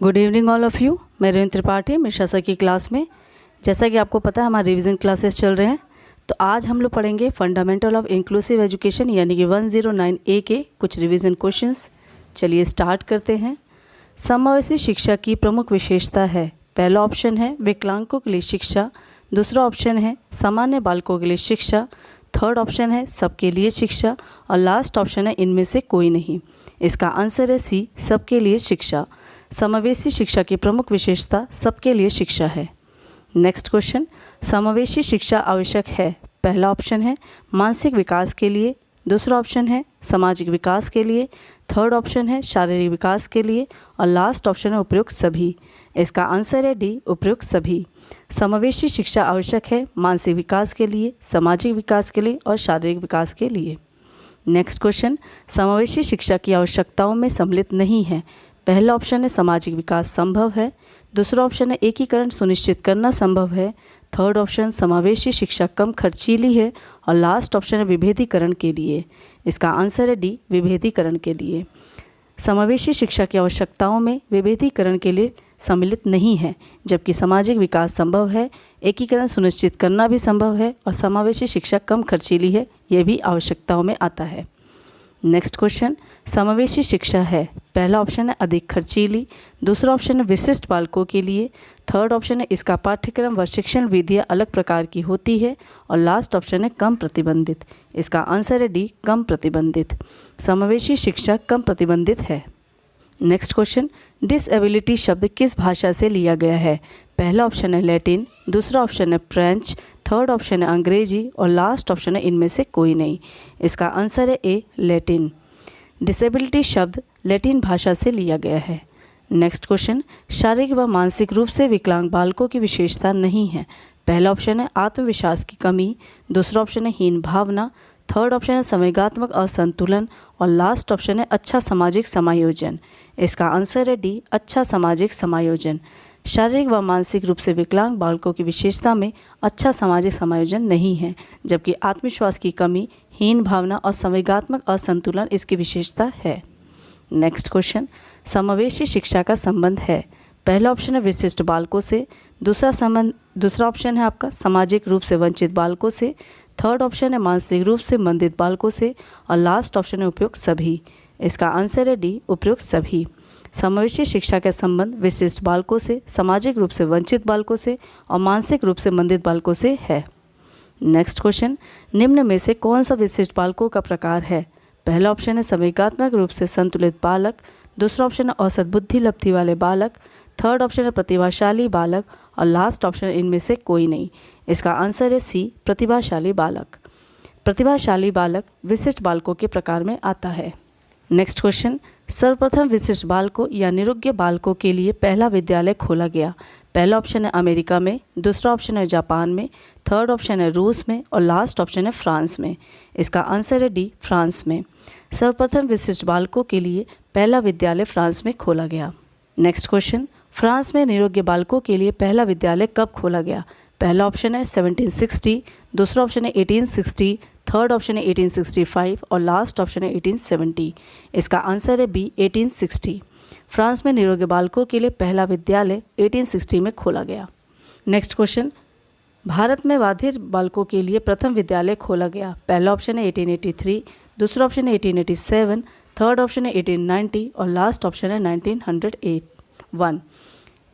Good evening all of you. मैं rain Tripathi Mishra sir की class में। जैसा कि आपको पता है हमारे रिवीजन क्लासेस चल रहे हैं, तो आज हम लोग पढ़ेंगे फंडामेंटल ऑफ इंक्लूसिव एजुकेशन यानी कि 109A के कुछ रिवीजन क्वेश्चंस। चलिए स्टार्ट करते हैं। समावेशी शिक्षा की प्रमुख विशेषता है। पहला ऑप्शन है विकलांगों के लिए शिक्षा, दूसरा ऑप्शन है सामान्य बालकों के लिए शिक्षा, थर्ड ऑप्शन है सबके लिए शिक्षा और लास्ट ऑप्शन है इनमें से कोई नहीं। इसका आंसर है सी, सबके लिए शिक्षा। समावेशी शिक्षा की प्रमुख विशेषता सबके लिए शिक्षा है। नेक्स्ट क्वेश्चन, समावेशी शिक्षा आवश्यक है। पहला ऑप्शन है मानसिक विकास के लिए, दूसरा ऑप्शन है सामाजिक विकास के लिए, थर्ड ऑप्शन है शारीरिक विकास के लिए और लास्ट ऑप्शन है उपयुक्त सभी। इसका आंसर है डी, उपयुक्त सभी। समावेशी शिक्षा आवश्यक है मानसिक विकास के लिए, सामाजिक विकास के लिए और शारीरिक विकास के लिए। नेक्स्ट क्वेश्चन, समावेशी शिक्षा की आवश्यकताओं में सम्मिलित नहीं है। पहला ऑप्शन है सामाजिक विकास संभव है, दूसरा ऑप्शन है एकीकरण सुनिश्चित करना संभव है, थर्ड ऑप्शन समावेशी शिक्षा कम खर्चीली है और लास्ट ऑप्शन है विभेदीकरण के लिए। इसका आंसर है डी, विभेदीकरण के लिए। समावेशी शिक्षा की आवश्यकताओं में विभेदीकरण के लिए सम्मिलित नहीं है, जबकि सामाजिक विकास संभव है, एकीकरण सुनिश्चित करना भी संभव है और समावेशी शिक्षा कम खर्चीली है, यह भी आवश्यकताओं में आता है। नेक्स्ट क्वेश्चन, समावेशी शिक्षा है। पहला ऑप्शन है अधिक खर्चीली, दूसरा ऑप्शन है विशिष्ट बालकों के लिए, थर्ड ऑप्शन है इसका पाठ्यक्रम व शिक्षण विधियाँ अलग प्रकार की होती है और लास्ट ऑप्शन है कम प्रतिबंधित। इसका आंसर है डी, कम प्रतिबंधित। समावेशी शिक्षा कम प्रतिबंधित है। नेक्स्ट क्वेश्चन, डिसएबिलिटी शब्द किस भाषा से लिया गया है। पहला ऑप्शन है लैटिन, दूसरा ऑप्शन है फ्रेंच, थर्ड ऑप्शन है अंग्रेजी और लास्ट ऑप्शन है इनमें से कोई नहीं। इसका आंसर है ए, लैटिन। डिसेबिलिटी शब्द लैटिन भाषा से लिया गया है। नेक्स्ट क्वेश्चन, शारीरिक व मानसिक रूप से विकलांग बालकों की विशेषता नहीं है। पहला ऑप्शन है आत्मविश्वास की कमी, दूसरा ऑप्शन है हीन भावना, थर्ड ऑप्शन है संवेगात्मक असंतुलन और लास्ट ऑप्शन है अच्छा सामाजिक समायोजन। इसका आंसर है डी, अच्छा सामाजिक समायोजन। शारीरिक व मानसिक रूप से विकलांग बालकों की विशेषता में अच्छा सामाजिक समायोजन नहीं है, जबकि आत्मविश्वास की कमी, हीन भावना और संवेगात्मक असंतुलन इसकी विशेषता है। नेक्स्ट क्वेश्चन, समावेशी शिक्षा का संबंध है। पहला ऑप्शन है विशिष्ट बालकों से, दूसरा ऑप्शन है आपका सामाजिक रूप से वंचित बालकों से, थर्ड ऑप्शन है मानसिक रूप से मंदित बालकों से और लास्ट ऑप्शन है उपयुक्त सभी। इसका आंसर है डी, उपयुक्त सभी। समावेशी शिक्षा का संबंध विशिष्ट बालकों से, सामाजिक रूप से वंचित बालकों से और मानसिक रूप से मंदित बालकों से है। नेक्स्ट क्वेश्चन, निम्न में से कौन सा विशिष्ट बालकों का प्रकार है। पहला ऑप्शन है संवेगात्मक रूप से संतुलित बालक, दूसरा ऑप्शन है औसत बुद्धि लब्धि वाले बालक, थर्ड ऑप्शन है प्रतिभाशाली बालक और लास्ट ऑप्शन इनमें से कोई नहीं। इसका आंसर है सी, प्रतिभाशाली बालक। प्रतिभाशाली बालक विशिष्ट बालकों के प्रकार में आता है। नेक्स्ट क्वेश्चन, सर्वप्रथम विशिष्ट बालकों या निरुग्य बालकों के लिए पहला विद्यालय खोला गया। पहला ऑप्शन है अमेरिका में, दूसरा ऑप्शन है जापान में, थर्ड ऑप्शन है रूस में और लास्ट ऑप्शन है फ्रांस में। इसका आंसर है डी, फ्रांस में। सर्वप्रथम विशिष्ट बालकों के लिए पहला विद्यालय फ्रांस में खोला गया। नेक्स्ट क्वेश्चन, फ्रांस में निरुग्य बालकों के लिए पहला विद्यालय कब खोला गया। पहला ऑप्शन है 1760, दूसरा ऑप्शन है 1860, थर्ड ऑप्शन है 1865 और लास्ट ऑप्शन है 1870। इसका आंसर है बी, 1860। फ्रांस में निरुग्य बालकों के लिए पहला विद्यालय 1860 में खोला गया। नेक्स्ट क्वेश्चन, भारत में बाधिर बालकों के लिए प्रथम विद्यालय खोला गया। पहला ऑप्शन है 1883, दूसरा ऑप्शन है 1887, थर्ड ऑप्शन है 1890 और लास्ट ऑप्शन है 1901।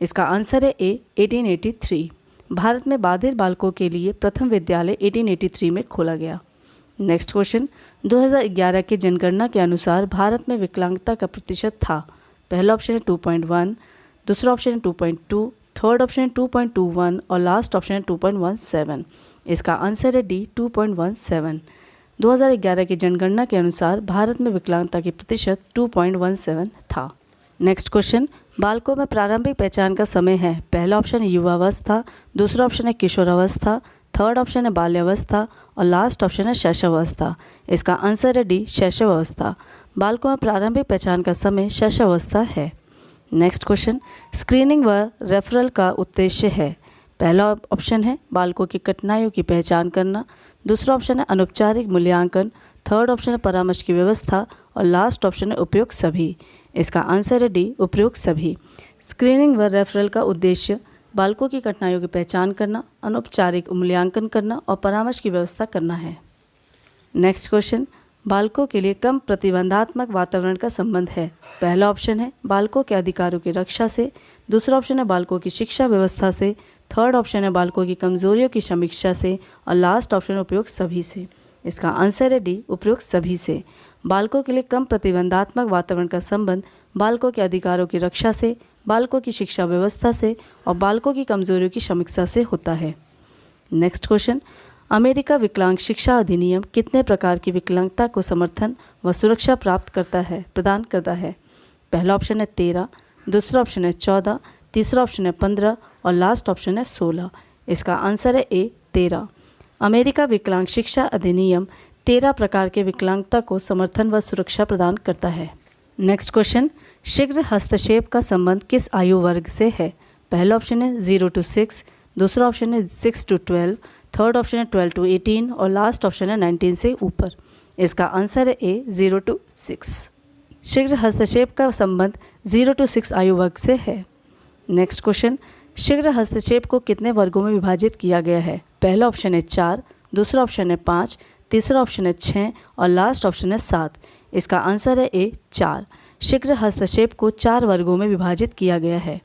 इसका आंसर है ए, 1883। भारत में बाधिर बालकों के लिए प्रथम विद्यालय 1883 में खोला गया। नेक्स्ट क्वेश्चन, 2011 की जनगणना के अनुसार भारत में विकलांगता का प्रतिशत था। पहला ऑप्शन है 2.1, दूसरा ऑप्शन है 2.2, थर्ड ऑप्शन है 2.21 और लास्ट ऑप्शन है 2.17। इसका आंसर है डी, 2.17। 2011 की जनगणना के अनुसार भारत में विकलांगता की प्रतिशत 2.17 था। नेक्स्ट क्वेश्चन, बालकों में प्रारंभिक पहचान का समय है। पहला ऑप्शन है युवावस्था, दूसरा ऑप्शन है किशोरावस्था, थर्ड ऑप्शन है बाल्यावस्था और लास्ट ऑप्शन है शैशवावस्था। इसका आंसर है डी, शैशवावस्था। बालकों में प्रारंभिक पहचान का समय शैशवावस्था है। नेक्स्ट क्वेश्चन, स्क्रीनिंग व रेफरल का उद्देश्य है। पहला ऑप्शन है बालकों की कठिनाइयों की पहचान करना, दूसरा ऑप्शन है अनौपचारिक मूल्यांकन, थर्ड ऑप्शन है परामर्श की व्यवस्था और लास्ट ऑप्शन है उपयुक्त सभी। इसका आंसर है डी, उपयुक्त सभी। स्क्रीनिंग व रेफरल का उद्देश्य बालकों की कठिनाइयों की पहचान करना, अनौपचारिक मूल्यांकन करना और परामर्श की व्यवस्था करना है। नेक्स्ट क्वेश्चन, बालकों के लिए कम प्रतिबंधात्मक वातावरण का संबंध है। पहला ऑप्शन है बालकों के अधिकारों की रक्षा से, दूसरा ऑप्शन है बालकों की शिक्षा व्यवस्था से, थर्ड ऑप्शन है बालकों की कमजोरियों की समीक्षा से और लास्ट ऑप्शन है उपयुक्त सभी से। इसका आंसर है डी, उपयुक्त सभी से। बालकों के लिए कम प्रतिबंधात्मक वातावरण का संबंध बालकों के अधिकारों की रक्षा से, बालकों की शिक्षा व्यवस्था से और बालकों की कमजोरियों की समीक्षा से होता है। नेक्स्ट क्वेश्चन, अमेरिका विकलांग शिक्षा अधिनियम कितने प्रकार की विकलांगता को समर्थन व सुरक्षा प्रदान करता है। पहला ऑप्शन है 13, दूसरा ऑप्शन है 14, तीसरा ऑप्शन है 15 और लास्ट ऑप्शन है 16। इसका आंसर है ए, 13। अमेरिका विकलांग शिक्षा अधिनियम 13 प्रकार के विकलांगता को समर्थन व सुरक्षा प्रदान करता है। नेक्स्ट क्वेश्चन, शीघ्र हस्तक्षेप का संबंध किस आयु वर्ग से है। पहला ऑप्शन है 0 to 6, दूसरा ऑप्शन है 6 to 12, थर्ड ऑप्शन है 12 to 18 और लास्ट ऑप्शन है 19 से ऊपर। इसका आंसर है ए, 0 to 6। शीघ्र हस्तक्षेप का संबंध 0 to 6 आयु वर्ग से है। नेक्स्ट क्वेश्चन, शीघ्र हस्तक्षेप को कितने वर्गों में विभाजित किया गया है। पहला ऑप्शन है 4, दूसरा ऑप्शन है 5, तीसरा ऑप्शन है 6 और लास्ट ऑप्शन है 7। इसका आंसर है ए, 4। शीघ्र हस्तक्षेप को 4 वर्गों में विभाजित किया गया है।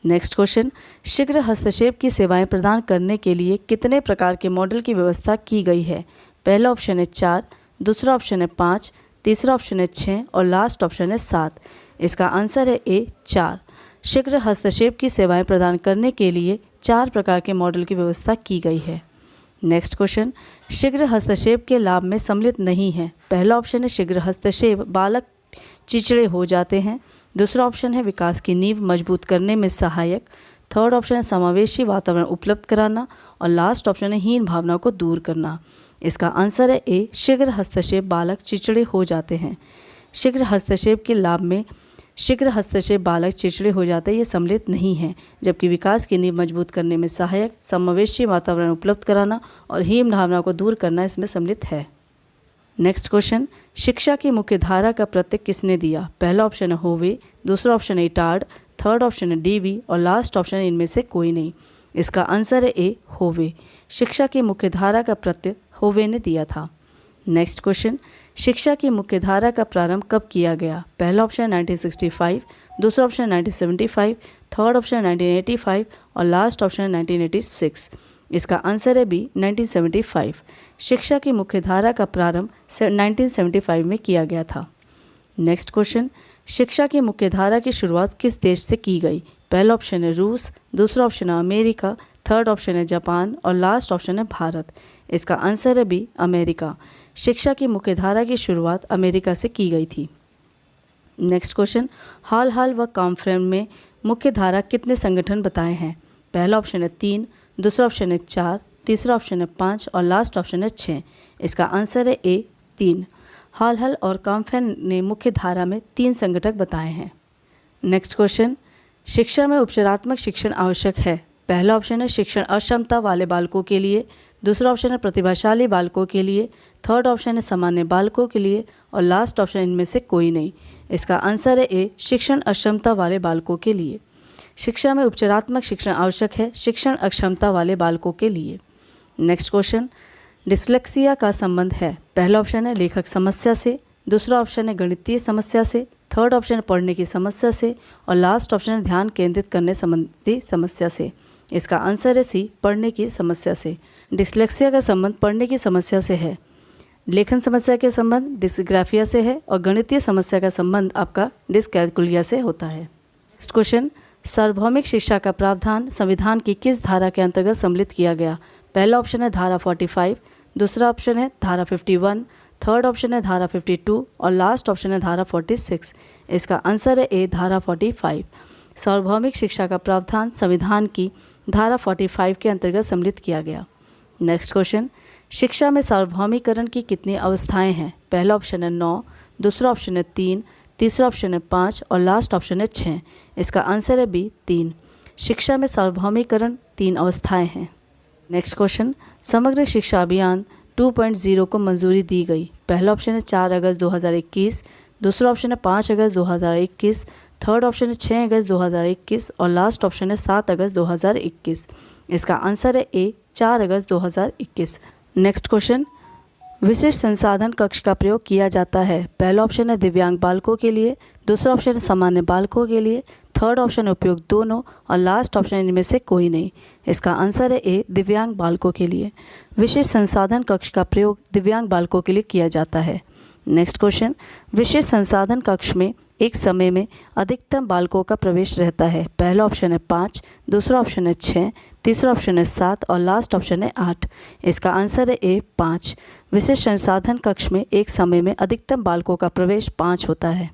नेक्स्ट क्वेश्चन, शीघ्र हस्तक्षेप की सेवाएं प्रदान करने के लिए कितने प्रकार के मॉडल की व्यवस्था की गई है। पहला ऑप्शन है 4, दूसरा ऑप्शन है 5, तीसरा ऑप्शन है 6 और लास्ट ऑप्शन है 7। इसका आंसर है ए, 4। शीघ्र हस्तक्षेप की सेवाएं प्रदान करने के लिए 4 प्रकार के मॉडल की व्यवस्था की गई है। नेक्स्ट क्वेश्चन, शीघ्र हस्तक्षेप के लाभ में सम्मिलित नहीं है। पहला ऑप्शन है शीघ्र हस्तक्षेप बालक चिड़चिड़े हो जाते हैं, दूसरा ऑप्शन है विकास की नींव मजबूत करने में सहायक, थर्ड ऑप्शन है समावेशी वातावरण उपलब्ध कराना और लास्ट ऑप्शन है हीन भावना को दूर करना। इसका आंसर है ए, शीघ्र हस्तक्षेप बालक चिड़चिड़े हो जाते हैं। शीघ्र हस्तक्षेप के लाभ में शीघ्र हस्तक्षेप बालक चिड़चिड़े हो जाते हैं ये सम्मिलित नहीं है, जबकि विकास की नींव मजबूत करने में सहायक, समावेशी वातावरण उपलब्ध कराना और हीन भावना को दूर करना इसमें सम्मिलित है। नेक्स्ट क्वेश्चन, शिक्षा की मुख्य धारा का प्रतीक किसने दिया। पहला ऑप्शन है होवे, दूसरा ऑप्शन है इटार्ड, थर्ड ऑप्शन है डीवी और लास्ट ऑप्शन है इनमें से कोई नहीं। इसका आंसर है ए, होवे। शिक्षा की मुख्य धारा का प्रत्यय होवे ने दिया था। नेक्स्ट क्वेश्चन, शिक्षा की मुख्य धारा का प्रारंभ कब किया गया। पहला ऑप्शन है 1965, दूसरा ऑप्शन है 1975, थर्ड ऑप्शन है 1985 और लास्ट ऑप्शन है 1986। इसका आंसर है बी, 1975। शिक्षा की मुख्य धारा का प्रारंभ 1975 में किया गया था। नेक्स्ट क्वेश्चन, शिक्षा की मुख्य धारा की शुरुआत किस देश से की गई। पहला ऑप्शन है रूस, दूसरा ऑप्शन है अमेरिका, थर्ड ऑप्शन है जापान और लास्ट ऑप्शन है भारत। इसका आंसर है बी, अमेरिका। शिक्षा की मुख्य धारा की शुरुआत अमेरिका से की गई थी। नेक्स्ट क्वेश्चन, हाल व कॉन्फ्रेंस में मुख्य धारा कितने संगठन बताए हैं। पहला ऑप्शन है 3, दूसरा ऑप्शन है 4, तीसरा ऑप्शन है 5 और लास्ट ऑप्शन है 6। इसका आंसर है ए, 3। हाल और कॉन्फ्रेंस ने मुख्य धारा में 3 संगठक बताए हैं। नेक्स्ट क्वेश्चन, शिक्षा में उपचारात्मक शिक्षण आवश्यक है। पहला ऑप्शन है शिक्षण अक्षमता वाले बालकों के लिए, दूसरा ऑप्शन है प्रतिभाशाली बालकों के लिए, थर्ड ऑप्शन है सामान्य बालकों के लिए और लास्ट ऑप्शन इनमें से कोई नहीं। इसका आंसर है ए, शिक्षण अक्षमता वाले बालकों के लिए। शिक्षा में उपचारात्मक शिक्षण आवश्यक है शिक्षण अक्षमता वाले बालकों के लिए। नेक्स्ट क्वेश्चन, डिस्लेक्सिया का संबंध है। पहला ऑप्शन है लेखक समस्या से, दूसरा ऑप्शन है गणितीय समस्या से, थर्ड ऑप्शन है पढ़ने की समस्या से और लास्ट ऑप्शन है ध्यान केंद्रित करने संबंधी समस्या से। इसका आंसर है सी, पढ़ने की समस्या से। डिस्लेक्सिया का संबंध पढ़ने की समस्या से है, लेखन समस्या के संबंध डिस्ग्राफिया से है और गणितीय समस्या का संबंध आपका डिस्कैलकुलिया से होता है। नेक्स्ट क्वेश्चन, सार्वभौमिक शिक्षा का प्रावधान संविधान की किस धारा के अंतर्गत सम्मिलित किया गया। पहला ऑप्शन है धारा 45, दूसरा ऑप्शन है धारा 51, थर्ड ऑप्शन है धारा 52 और लास्ट ऑप्शन है धारा 46। इसका आंसर है ए, धारा 45। सार्वभौमिक शिक्षा का प्रावधान संविधान की धारा 45 के अंतर्गत सम्मिलित किया गया। नेक्स्ट क्वेश्चन, शिक्षा में सार्वभौमिकरण की कितनी अवस्थाएं हैं। पहला ऑप्शन है 9, दूसरा ऑप्शन है 3, तीसरा ऑप्शन है 5 और लास्ट ऑप्शन है 6। इसका आंसर है बी, 3। शिक्षा में सार्वभौमिकरण 3 अवस्थाएं हैं। नेक्स्ट क्वेश्चन, समग्र शिक्षा अभियान 2.0 को मंजूरी दी गई। पहला ऑप्शन है 4 अगस्त 2021, दूसरा ऑप्शन है 5 अगस्त 2021, थर्ड ऑप्शन है 6 अगस्त 2021 और लास्ट ऑप्शन है 7 अगस्त 2021। इसका आंसर है ए 4 अगस्त 2021। नेक्स्ट क्वेश्चन, विशिष्ट संसाधन कक्ष का प्रयोग किया जाता है। पहला ऑप्शन है दिव्यांग बालकों के लिए, दूसरा ऑप्शन है सामान्य बालकों के लिए, थर्ड ऑप्शन है उपयुक्त दोनों और लास्ट ऑप्शन इनमें से कोई नहीं। इसका आंसर है ए दिव्यांग बालकों के लिए। विशिष्ट संसाधन कक्ष का प्रयोग दिव्यांग बालकों के लिए किया जाता है। नेक्स्ट क्वेश्चन, विशिष्ट संसाधन कक्ष में एक समय में अधिकतम बालकों का प्रवेश रहता है। पहला ऑप्शन है 5, दूसरा ऑप्शन है 6, तीसरा ऑप्शन है 7 और लास्ट ऑप्शन है 8। इसका आंसर है ए 5। विशिष्ट संसाधन कक्ष में एक समय में अधिकतम बालकों का प्रवेश 5 होता है।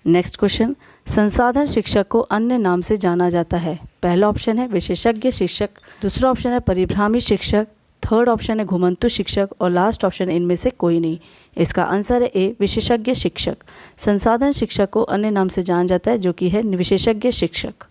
नेक्स्ट क्वेश्चन, संसाधन शिक्षक को अन्य नाम से जाना जाता है। पहला ऑप्शन है विशेषज्ञ शिक्षक, दूसरा ऑप्शन है परिभ्रामी शिक्षक, थर्ड ऑप्शन है घुमंतु शिक्षक और लास्ट ऑप्शन इनमें से कोई नहीं। इसका आंसर है ए विशेषज्ञ शिक्षक। संसाधन शिक्षक को अन्य नाम से जाना जाता है जो कि है विशेषज्ञ शिक्षक।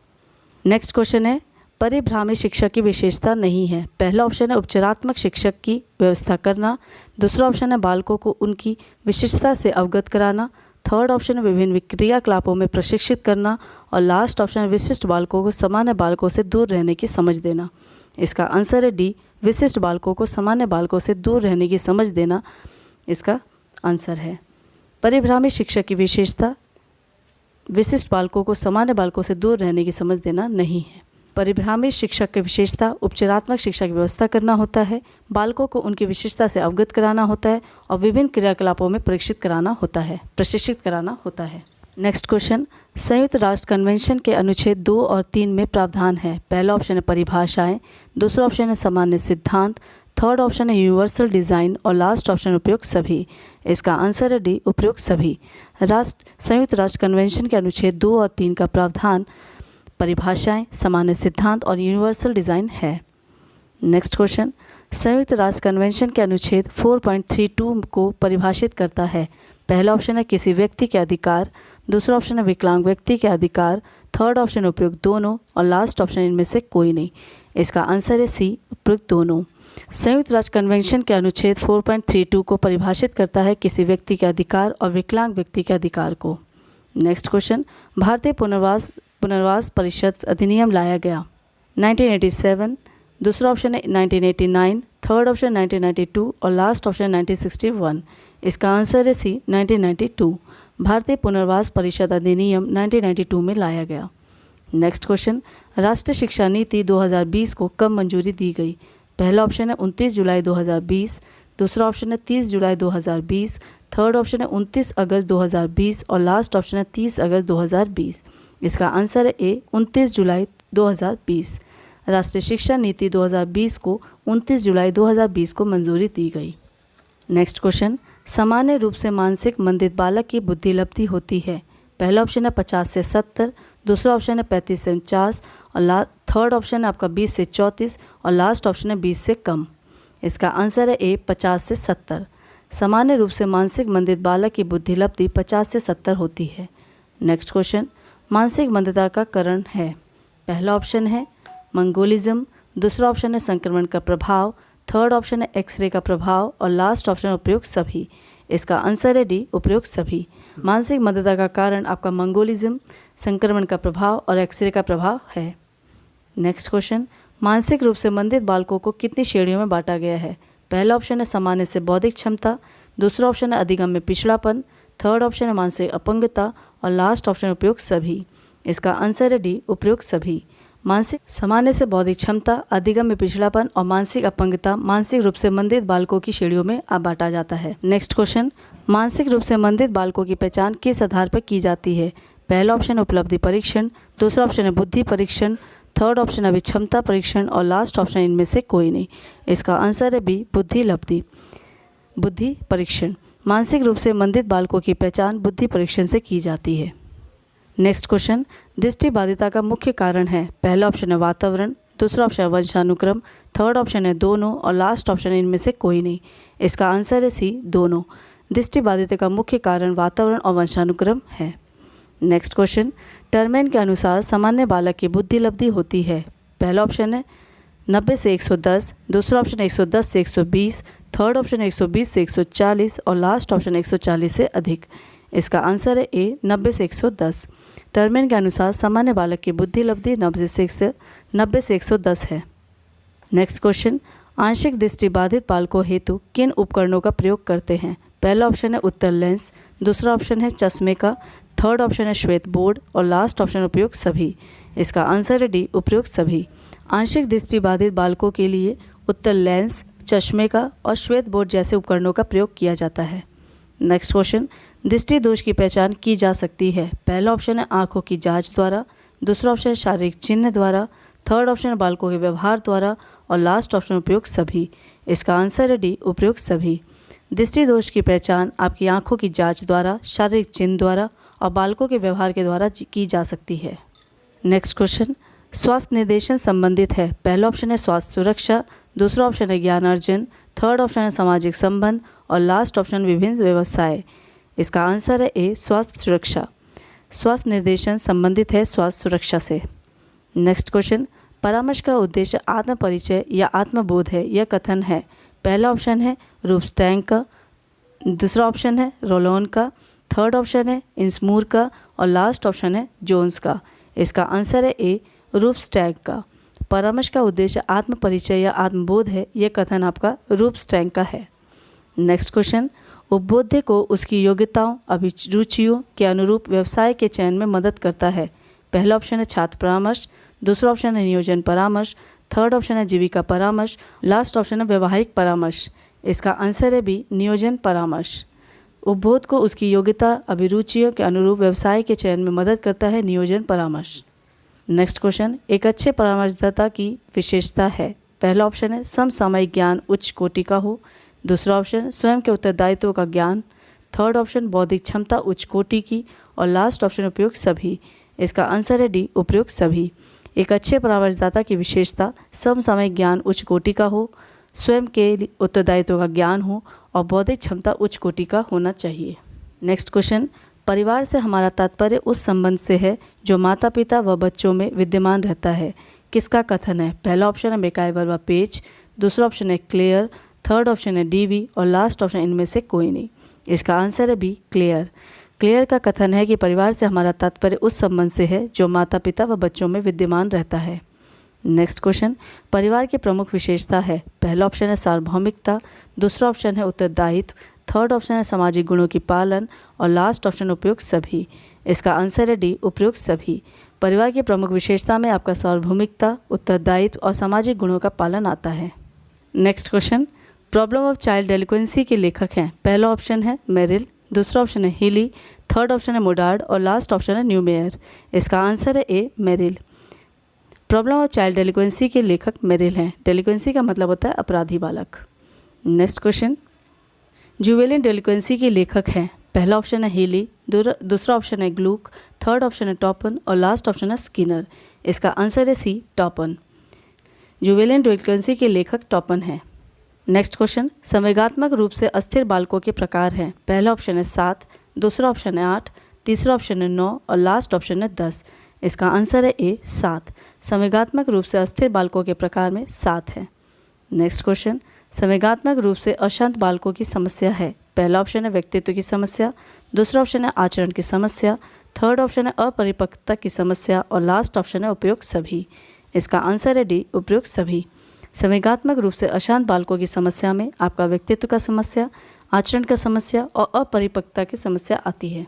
नेक्स्ट क्वेश्चन है परिभ्रामी शिक्षक की विशेषता नहीं है। पहला ऑप्शन है उपचारात्मक शिक्षक की व्यवस्था करना, दूसरा ऑप्शन है बालकों को उनकी विशिष्टता से अवगत कराना, थर्ड ऑप्शन है विभिन्न क्रियाकलापों में प्रशिक्षित करना और लास्ट ऑप्शन है विशिष्ट बालकों को सामान्य बालकों से दूर रहने की समझ देना। इसका आंसर है डी विशिष्ट बालकों को सामान्य बालकों से दूर रहने की समझ देना इसका आंसर है। परिभ्रामी शिक्षक की विशेषता विशिष्ट बालकों को सामान्य बालकों से दूर रहने की समझ देना नहीं है। परिभ्रामी शिक्षक की विशेषता उपचारात्मक शिक्षा की व्यवस्था करना होता है, बालकों को उनकी विशेषता से अवगत कराना होता है और विभिन्न क्रियाकलापों में प्रशिक्षित कराना होता है। नेक्स्ट क्वेश्चन, संयुक्त राष्ट्र कन्वेंशन के अनुच्छेद 2 और 3 में प्रावधान है। पहला ऑप्शन है परिभाषाएं, दूसरा ऑप्शन है सामान्य सिद्धांत, थर्ड ऑप्शन है यूनिवर्सल डिज़ाइन और लास्ट ऑप्शन उपयुक्त सभी। इसका आंसर है डी उपयुक्त सभी। संयुक्त राष्ट्र कन्वेंशन के अनुच्छेद 2 और 3 का प्रावधान परिभाषाएं, सामान्य सिद्धांत और यूनिवर्सल डिज़ाइन है। नेक्स्ट क्वेश्चन, संयुक्त राष्ट्र कन्वेंशन के अनुच्छेद 4.32 को परिभाषित करता है। पहला ऑप्शन है किसी व्यक्ति के अधिकार, दूसरा ऑप्शन है विकलांग व्यक्ति के अधिकार, थर्ड ऑप्शन उपयुक्त दोनों और लास्ट ऑप्शन इनमें से कोई नहीं। इसका आंसर है सी उपयुक्त दोनों। संयुक्त राष्ट्र कन्वेंशन के अनुच्छेद 4.32 को परिभाषित करता है किसी व्यक्ति के अधिकार और विकलांग व्यक्ति के अधिकार को। नेक्स्ट क्वेश्चन, भारतीय पुनर्वास परिषद अधिनियम लाया गया 1987, दूसरा ऑप्शन है 1989, थर्ड ऑप्शन 1992 और लास्ट ऑप्शन 1961। इसका आंसर है सी 1992। भारतीय पुनर्वास परिषद अधिनियम 1992 में लाया गया। नेक्स्ट क्वेश्चन, राष्ट्रीय शिक्षा नीति 2020 को कब मंजूरी दी गई। पहला ऑप्शन है 29 जुलाई 2020, दूसरा ऑप्शन है 30 जुलाई 2020, थर्ड ऑप्शन है 29 अगस्त 2020 और लास्ट ऑप्शन है 30 अगस्त 2020। इसका आंसर है ए 29 जुलाई 2020। राष्ट्रीय शिक्षा नीति 2020 को 29 जुलाई 2020 को मंजूरी दी गई। नेक्स्ट क्वेश्चन, सामान्य रूप से मानसिक मंदित बालक की बुद्धि लब्धि होती है। पहला ऑप्शन है 50 से 70, दूसरा ऑप्शन है 35 से 49 और थर्ड ऑप्शन है आपका 20 से 34 और लास्ट ऑप्शन है 20 से कम। इसका आंसर है ए 50 से 70। सामान्य रूप से मानसिक मंदित बालक की बुद्धि लब्धि 50 से 70 होती है। नेक्स्ट क्वेश्चन, मानसिक मंदता का कारण है। पहला ऑप्शन है मंगोलिज्म, दूसरा ऑप्शन है संक्रमण का प्रभाव, थर्ड ऑप्शन है एक्सरे का प्रभाव और लास्ट ऑप्शन उपयुक्त सभी। इसका आंसर है डी उपयुक्त सभी। मानसिक मंदता का कारण आपका मंगोलिज्म, संक्रमण का प्रभाव और एक्सरे का प्रभाव है। नेक्स्ट क्वेश्चन, मानसिक रूप से मंदित बालकों को कितनी श्रेणियों में बांटा गया है। पहला ऑप्शन है सामान्य से बौद्धिक क्षमता, दूसरा ऑप्शन है अधिगम्य पिछड़ापन, थर्ड ऑप्शन है मानसिक अपंगता और लास्ट ऑप्शन उपयुक्त सभी। इसका आंसर है डी उपयुक्त सभी। मानसिक सामान्य से बौद्धिक क्षमता, अधिगम्य पिछड़ापन और मानसिक अपंगता मानसिक रूप से मंदित बालकों की श्रेणियों में बांटा जाता है। नेक्स्ट क्वेश्चन, मानसिक रूप से मंदित बालकों की पहचान किस आधार पर की जाती है। पहला ऑप्शन है उपलब्धि परीक्षण, दूसरा ऑप्शन है बुद्धि परीक्षण, थर्ड ऑप्शन है विक्षमता परीक्षण और लास्ट ऑप्शन इनमें से कोई नहीं। इसका आंसर है बी बुद्धि परीक्षण। मानसिक रूप से मंदित बालकों की पहचान बुद्धि परीक्षण से की जाती है। नेक्स्ट क्वेश्चन, दृष्टिबाधिता का मुख्य कारण है। पहला ऑप्शन है वातावरण, दूसरा ऑप्शन है वंशानुक्रम, थर्ड ऑप्शन है दोनों और लास्ट ऑप्शन इनमें से कोई नहीं। इसका आंसर है सी दोनों। दृष्टिबाधिता का मुख्य कारण वातावरण और वंशानुक्रम है। नेक्स्ट क्वेश्चन, टर्मेन के अनुसार सामान्य बालक की बुद्धि लब्धि होती है। पहला ऑप्शन है 90 से 110, दूसरा ऑप्शन है 110 से 120, थर्ड ऑप्शन है 120 से 140 और लास्ट ऑप्शन 140 से अधिक। इसका आंसर है ए 90 से 110। टर्मेन के अनुसार सामान्य बालक की बुद्धि लब्धि 90 से 110 है। नेक्स्ट क्वेश्चन, आंशिक दृष्टि बाधित बालकों हेतु किन उपकरणों का प्रयोग करते हैं? पहला ऑप्शन है उत्तर लेंस, दूसरा ऑप्शन है चश्मे का, थर्ड ऑप्शन है श्वेत बोर्ड और लास्ट ऑप्शन उपयुक्त सभी। इसका आंसर है डी उपयुक्त सभी। आंशिक दृष्टि बाधित बालकों के लिए उत्तर लेंस, चश्मे का और श्वेत बोर्ड जैसे उपकरणों का प्रयोग किया जाता है। नेक्स्ट क्वेश्चन, दृष्टि दोष की पहचान की जा सकती है? पहला ऑप्शन है आंखों की जांच द्वारा, दूसरा ऑप्शन है शारीरिक चिन्ह द्वारा, थर्ड ऑप्शन है बालकों के व्यवहार द्वारा और लास्ट ऑप्शन उपयुक्त सभी। इसका आंसर है डी उपयुक्त सभी। दृष्टि दोष की पहचान आपकी आंखों की जांच द्वारा, शारीरिक चिन्ह द्वारा और बालकों के व्यवहार के द्वारा की जा सकती है। नेक्स्ट क्वेश्चन, स्वास्थ्य निर्देशन संबंधित है? पहला ऑप्शन है स्वास्थ्य सुरक्षा, दूसरा ऑप्शन है ज्ञानार्जन, थर्ड ऑप्शन है सामाजिक संबंध और लास्ट ऑप्शन विभिन्न व्यवसाय। इसका आंसर है ए स्वास्थ्य सुरक्षा। स्वास्थ्य निर्देशन संबंधित है स्वास्थ्य सुरक्षा से। नेक्स्ट क्वेश्चन, परामर्श का उद्देश्य आत्म परिचय या आत्मबोध है, यह कथन है? पहला ऑप्शन है रूपस्टैंग का, दूसरा ऑप्शन है रोलोन का, थर्ड ऑप्शन है इंसमूर का और लास्ट ऑप्शन है जोन्स का। इसका आंसर है ए रूपस्टैंग का। परामर्श का उद्देश्य आत्म परिचय या आत्मबोध है, यह कथन आपका रूपस्टैंग का है। नेक्स्ट क्वेश्चन, उपबोध्य को उसकी योग्यताओं अभिरुचियों के अनुरूप व्यवसाय के चयन में मदद करता है? पहला ऑप्शन है छात्र परामर्श, दूसरा ऑप्शन है नियोजन परामर्श, थर्ड ऑप्शन है जीविका परामर्श, लास्ट ऑप्शन है वैवाहिक परामर्श। इसका आंसर है बी नियोजन परामर्श। उपबोध को उसकी योग्यता अभिरुचियों के अनुरूप व्यवसाय के चयन में मदद करता है नियोजन परामर्श। नेक्स्ट क्वेश्चन, एक अच्छे परामर्शदाता की विशेषता है? पहला ऑप्शन है समसामयिक ज्ञान उच्च कोटि का हो, दूसरा ऑप्शन स्वयं के उत्तरदायित्व का ज्ञान, थर्ड ऑप्शन बौद्धिक क्षमता उच्च कोटि की और लास्ट ऑप्शन उपयुक्त सभी। इसका आंसर है डी उपयुक्त सभी। एक अच्छे परामर्शदाता की विशेषता समसामयिक ज्ञान उच्च कोटि का हो, स्वयं के उत्तरदायित्व का ज्ञान हो और बौद्धिक क्षमता उच्च कोटि का होना चाहिए। नेक्स्ट क्वेश्चन, परिवार से हमारा तात्पर्य उस संबंध से है जो माता पिता व बच्चों में विद्यमान रहता है। किसका कथन है? पहला ऑप्शन है मैकाइवर व पेज, दूसरा ऑप्शन है क्लेयर, थर्ड ऑप्शन है डीवी और लास्ट ऑप्शन इनमें से कोई नहीं। इसका आंसर है बी क्लेयर। क्लेयर का कथन है कि परिवार से हमारा तात्पर्य उस संबंध से है जो माता पिता व बच्चों में विद्यमान रहता है। नेक्स्ट क्वेश्चन, परिवार की प्रमुख विशेषता है? पहला ऑप्शन है सार्वभौमिकता, दूसरा ऑप्शन है उत्तरदायित्व, थर्ड ऑप्शन है सामाजिक गुणों की पालन और लास्ट ऑप्शन उपयुक्त सभी। इसका आंसर है डी उपयुक्त सभी। परिवार की प्रमुख विशेषता में आपका सार्वभौमिकता, उत्तरदायित्व और सामाजिक गुणों का पालन आता है। Next question, problem of child delinquency के लेखक हैं? पहला ऑप्शन है मेरिल, दूसरा ऑप्शन है हीली, थर्ड ऑप्शन है मोडार्ड और लास्ट ऑप्शन है न्यूमेयर। इसका आंसर है ए Merrill. Problem of child delinquency के लेखक मेरिल हैं। डेलिक्वेंसी का मतलब होता है अपराधी बालक। नेक्स्ट क्वेश्चन, जुवेलिन डेलिक्वेंसी के लेखक हैं? पहला ऑप्शन है हीली, दूसरा ऑप्शन है ग्लूक, थर्ड ऑप्शन है टॉपन और लास्ट ऑप्शन है स्किनर। इसका आंसर है सी टॉपन। जुवेलिन डेलिक्वेंसी के लेखक टॉपन हैं। नेक्स्ट क्वेश्चन, संवेगात्मक रूप से अस्थिर बालकों के प्रकार हैं? पहला ऑप्शन है 7, दूसरा ऑप्शन है 8, तीसरा ऑप्शन है 9 और लास्ट ऑप्शन है 10। इसका आंसर है ए 7। संवेगात्मक रूप से अस्थिर बालकों के प्रकार में 7 है। नेक्स्ट क्वेश्चन, संवेगात्मक रूप से अशांत बालकों की समस्या है? पहला ऑप्शन है व्यक्तित्व की समस्या, दूसरा ऑप्शन है आचरण की समस्या, थर्ड ऑप्शन है अपरिपक्वता की समस्या और लास्ट ऑप्शन है उपयुक्त सभी। इसका आंसर है डी उपयुक्त सभी। संवेगात्मक रूप से अशांत बालकों की समस्या में आपका व्यक्तित्व का समस्या, आचरण का समस्या और अपरिपक्वता की समस्या आती है।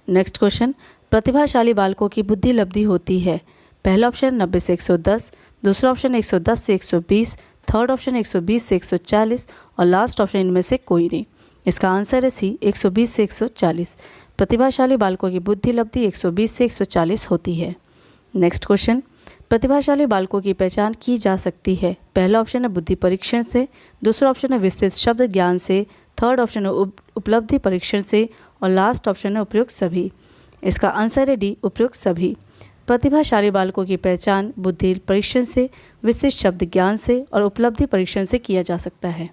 नेक्स्ट क्वेश्चन, प्रतिभाशाली बालकों की बुद्धि लब्धि होती है? पहला ऑप्शन 90 से 110, दूसरा ऑप्शन 110 से 120, थर्ड ऑप्शन 120 से 140 और लास्ट ऑप्शन इनमें से कोई नहीं। इसका आंसर है सी 120 से 140। प्रतिभाशाली बालकों की बुद्धि लब्धि 120 से 140 होती है। नेक्स्ट क्वेश्चन, प्रतिभाशाली बालकों की पहचान की जा सकती है? पहला ऑप्शन है बुद्धि परीक्षण से, दूसरा ऑप्शन है विस्तृत शब्द ज्ञान से, थर्ड ऑप्शन है उपलब्धि परीक्षण से और लास्ट ऑप्शन है उपयुक्त सभी। इसका आंसर है डी उपयुक्त सभी। प्रतिभाशाली बालकों की पहचान बुद्धि परीक्षण से, विस्तृत शब्द ज्ञान से और उपलब्धि परीक्षण से किया जा सकता है।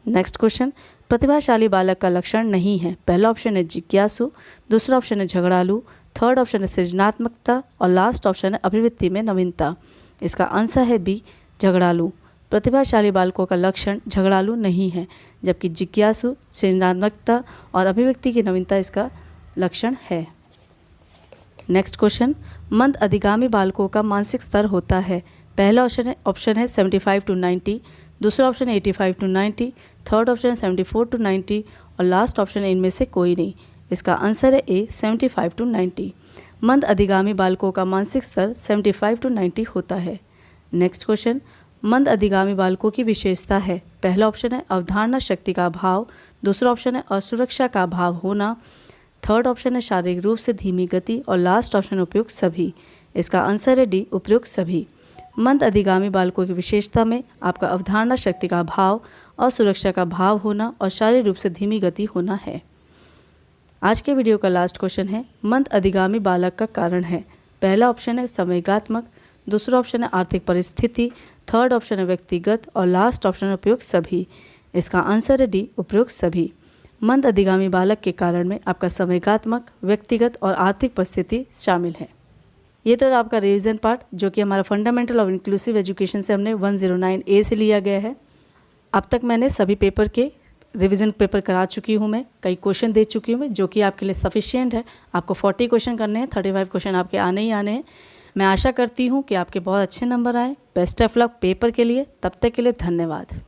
नेक्स्ट क्वेश्चन, प्रतिभाशाली बालक का लक्षण नहीं है? पहला ऑप्शन है जिज्ञासु, दूसरा ऑप्शन है झगड़ालू, थर्ड ऑप्शन है सृजनात्मकता और लास्ट ऑप्शन है अभिव्यक्ति में नवीनता। इसका आंसर है बी झगड़ालू। प्रतिभाशाली बालकों का लक्षण झगड़ालू नहीं है, जबकि जिज्ञासु, सृजनात्मकता और अभिव्यक्ति की नवीनता इसका लक्षण है। नेक्स्ट क्वेश्चन, मंद अधिगामी बालकों का मानसिक स्तर होता है। पहला ऑप्शन है 75 to 90, दूसरा ऑप्शन है 85 to 90, थर्ड ऑप्शन है 74 to 90 और लास्ट ऑप्शन है इनमें से कोई नहीं। इसका आंसर है ए 75 to 90। मंद अधिगामी बालकों का मानसिक स्तर 75 to 90 होता है। नेक्स्ट क्वेश्चन, मंद अधिगामी बालकों की विशेषता है। पहला ऑप्शन है अवधारणा शक्ति का अभाव, दूसरा ऑप्शन है असुरक्षा का अभाव होना, थर्ड ऑप्शन है शारीरिक रूप से धीमी गति और लास्ट ऑप्शन है उपयुक्त सभी। इसका आंसर है डी उपयुक्त सभी। मंद अधिगामी बालकों की विशेषता में आपका अवधारणा शक्ति का अभाव, असुरक्षा का अभाव होना और शारीरिक रूप से धीमी गति होना है। आज के वीडियो का लास्ट क्वेश्चन है मंद अधिगामी बालक का कारण है। पहला ऑप्शन है संवेगात्मक, दूसरा ऑप्शन है आर्थिक परिस्थिति, थर्ड ऑप्शन है व्यक्तिगत और लास्ट ऑप्शन है उपयुक्त सभी। इसका आंसर है डी उपयुक्त सभी। मंद अधिगामी बालक के कारण में आपका संवेगात्मक, व्यक्तिगत और आर्थिक परिस्थिति शामिल है। ये तो आपका रिवीजन पार्ट जो कि हमारा फंडामेंटल ऑफ इंक्लूसिव एजुकेशन से हमने 109A से लिया गया है। अब तक मैंने सभी पेपर के रिवीजन पेपर करा चुकी हूँ, मैं कई क्वेश्चन दे चुकी हूँ मैं, जो कि आपके लिए सफिशिएंट है। आपको 40 क्वेश्चन करने हैं, 35 क्वेश्चन आपके आने ही आने हैं। मैं आशा करती हूँ कि आपके बहुत अच्छे नंबर आए। बेस्ट ऑफ लक पेपर के लिए। तब तक के लिए धन्यवाद।